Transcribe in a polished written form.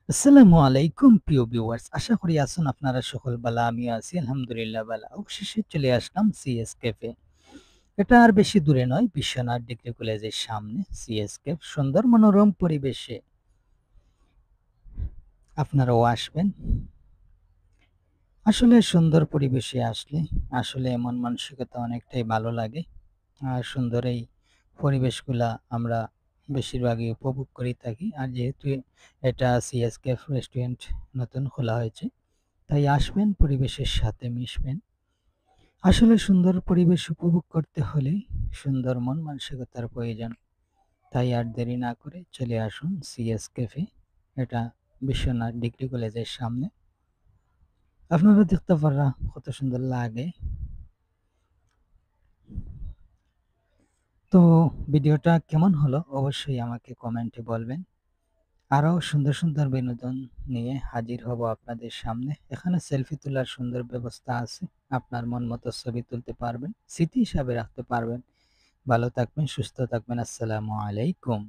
আসসালামু আলাইকুম প্রিয় ভিউয়ার্স। আশা করি আছেন আপনারা সকল বালা। আমিও আছি আলহামদুলিল্লাহ বালা। অবশেষে চলে আসলাম সিএস ক্যাফে। এটা আর বেশি দূরে নয়, বিশ্বনাথ ডিগ্রি কলেজের সামনে সিএস ক্যাফ। সুন্দর মনোরম পরিবেশে আপনারাও আসবেন। আসলে সুন্দর পরিবেশে আসলে আসলে মন মানসিকতা অনেকটাই ভালো লাগে। আর সুন্দর এই পরিবেশগুলা আমরা বেশিরভাগই উপভোগ করে থাকি। আর যেহেতু এটা সিএস ক্যাফ রেস্টুরেন্ট নতুন খোলা হয়েছে, তাই আসবেন, পরিবেশের সাথে মিশবেন। আসলে সুন্দর পরিবেশ উপভোগ করতে হলে সুন্দর মন মানসিকতার প্রয়োজন। তাই আর দেরি না করে চলে আসুন সিএস ক্যাফে। এটা বিশ্বনাথ ডিগ্রি কলেজের সামনে। আপনারা দেখতে পাররা কত সুন্দর লাগে। তো ভিডিওটা কেমন হলো অবশ্যই আমাকে কমেন্টে বলবেন। আরো সুন্দর সুন্দর বিনোদন নিয়ে হাজির হব আপনাদের সামনে। এখানে সেলফি তোলার সুন্দর ব্যবস্থা আছে। আপনার মন মতো ছবি তুলতে পারবেন, স্মৃতি হিসাবে রাখতে পারবেন। ভালো থাকবেন, সুস্থ থাকবেন। আসসালামু আলাইকুম।